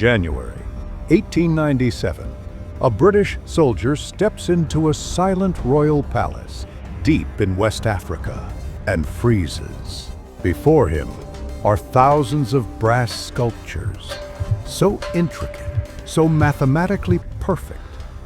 January 1897, a British soldier steps into a silent royal palace deep in West Africa and freezes. Before him are thousands of brass sculptures, so intricate, so mathematically perfect,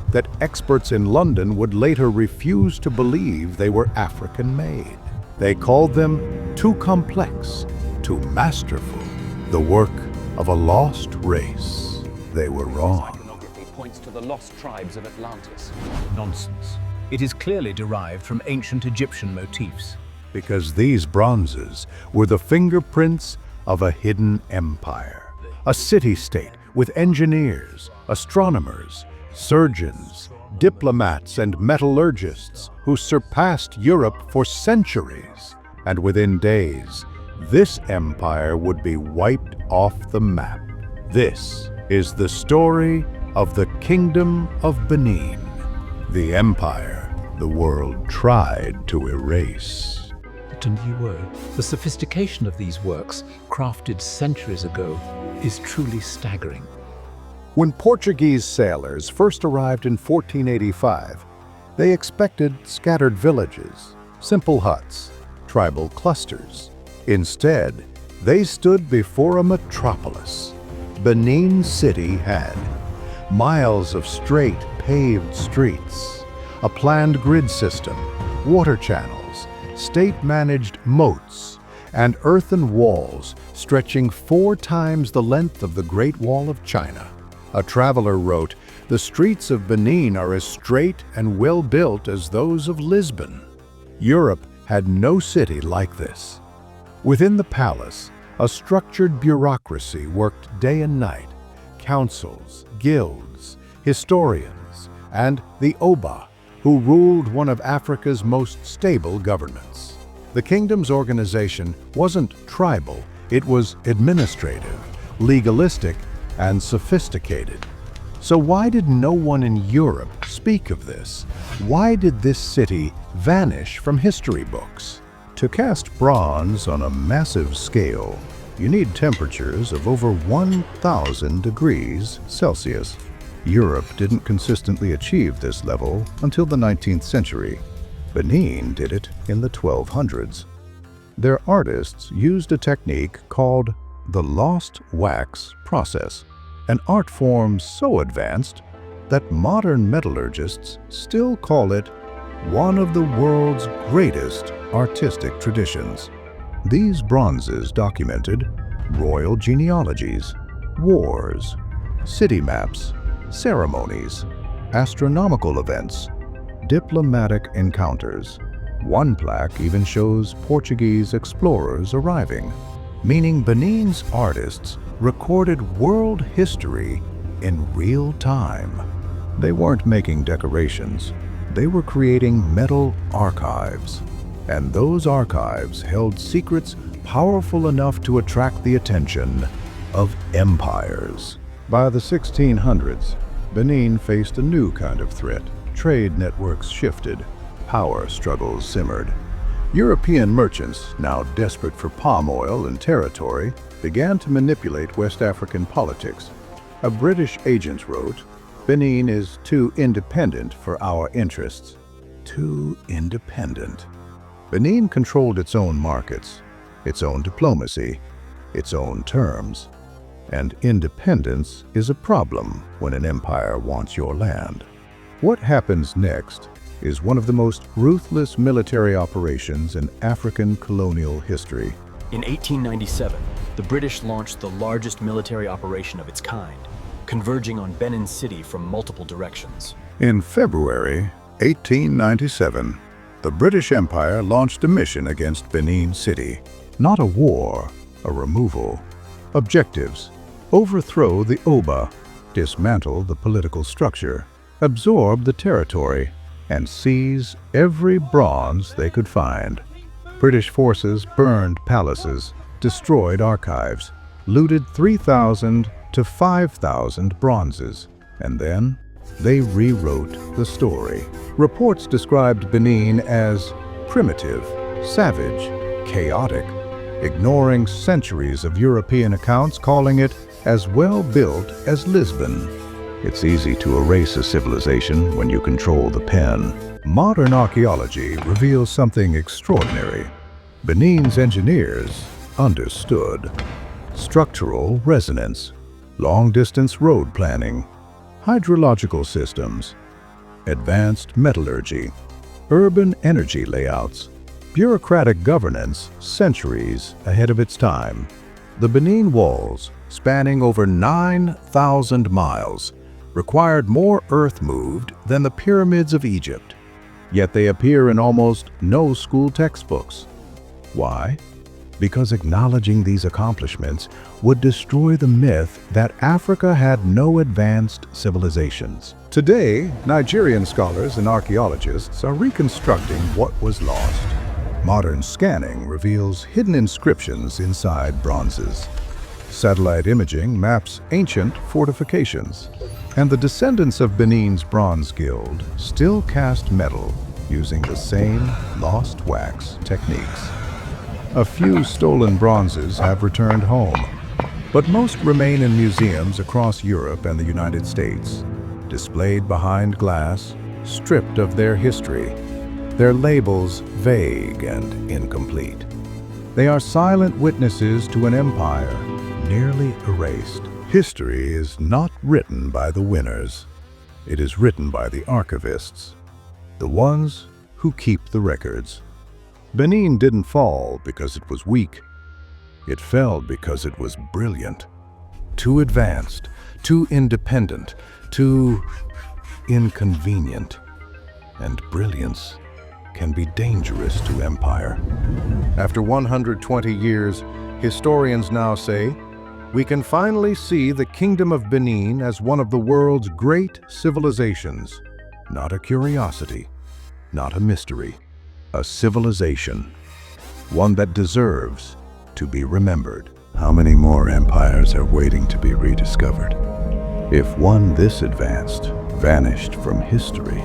that experts in London would later refuse to believe they were African-made. They called them too complex, too masterful, the work of a lost race. They were wrong. Iconography points to the lost tribes of Atlantis. Nonsense. It is clearly derived from ancient Egyptian motifs. Because these bronzes were the fingerprints of a hidden empire, a city-state with engineers, astronomers, surgeons, diplomats, and metallurgists who surpassed Europe for centuries. And within days, this empire would be wiped off the map. This is the story of the Kingdom of Benin, the empire the world tried to erase. To me, the sophistication of these works, crafted centuries ago, is truly staggering. When Portuguese sailors first arrived in 1485, they expected scattered villages, simple huts, tribal clusters. Instead, they stood before a metropolis. Benin City had miles of straight, paved streets, a planned grid system, water channels, state-managed moats, and earthen walls stretching 4 times the length of the Great Wall of China. A traveler wrote, "The streets of Benin are as straight and well-built as those of Lisbon." Europe had no city like this. Within the palace, a structured bureaucracy worked day and night. Councils, guilds, historians, and the Oba, who ruled one of Africa's most stable governments. The kingdom's organization wasn't tribal, it was administrative, legalistic, and sophisticated. So why did no one in Europe speak of this? Why did this city vanish from history books? To cast bronze on a massive scale, you need temperatures of over 1,000 degrees Celsius. Europe didn't consistently achieve this level until the 19th century. Benin did it in the 1200s. Their artists used a technique called the lost wax process, an art form so advanced that modern metallurgists still call it one of the world's greatest artistic traditions. These bronzes documented royal genealogies, wars, city maps, ceremonies, astronomical events, diplomatic encounters. One plaque even shows Portuguese explorers arriving, meaning Benin's artists recorded world history in real time. They weren't making decorations, they were creating metal archives. And those archives held secrets powerful enough to attract the attention of empires. By the 1600s, Benin faced a new kind of threat. Trade networks shifted, power struggles simmered. European merchants, now desperate for palm oil and territory, began to manipulate West African politics. A British agent wrote, "Benin is too independent for our interests." Too independent. Benin controlled its own markets, its own diplomacy, its own terms. And independence is a problem when an empire wants your land. What happens next is one of the most ruthless military operations in African colonial history. In 1897, the British launched the largest military operation of its kind, converging on Benin City from multiple directions. In February 1897, the British Empire launched a mission against Benin City. Not a war, a removal. Objectives: overthrow the Oba, dismantle the political structure, absorb the territory, and seize every bronze they could find. British forces burned palaces, destroyed archives, looted 3,000 to 5,000 bronzes, and then they rewrote the story. Reports described Benin as primitive, savage, chaotic, ignoring centuries of European accounts, calling it as well built as Lisbon. It's easy to erase a civilization when you control the pen. Modern archaeology reveals something extraordinary. Benin's engineers understood structural resonance, long-distance road planning, hydrological systems, advanced metallurgy, urban energy layouts, bureaucratic governance centuries ahead of its time. The Benin walls, spanning over 9,000 miles, required more earth moved than the pyramids of Egypt. Yet they appear in almost no school textbooks. Why? Because acknowledging these accomplishments would destroy the myth that Africa had no advanced civilizations. Today, Nigerian scholars and archaeologists are reconstructing what was lost. Modern scanning reveals hidden inscriptions inside bronzes. Satellite imaging maps ancient fortifications. And the descendants of Benin's Bronze Guild still cast metal using the same lost wax techniques. A few stolen bronzes have returned home, but most remain in museums across Europe and the United States, displayed behind glass, stripped of their history, their labels vague and incomplete. They are silent witnesses to an empire nearly erased. History is not written by the winners. It is written by the archivists, the ones who keep the records. Benin didn't fall because it was weak. It fell because it was brilliant. Too advanced, too independent, too inconvenient. And brilliance can be dangerous to empire. After 120 years, historians now say, we can finally see the Kingdom of Benin as one of the world's great civilizations. Not a curiosity, not a mystery, a civilization, one that deserves to be remembered. How many more empires are waiting to be rediscovered? If one this advanced vanished from history,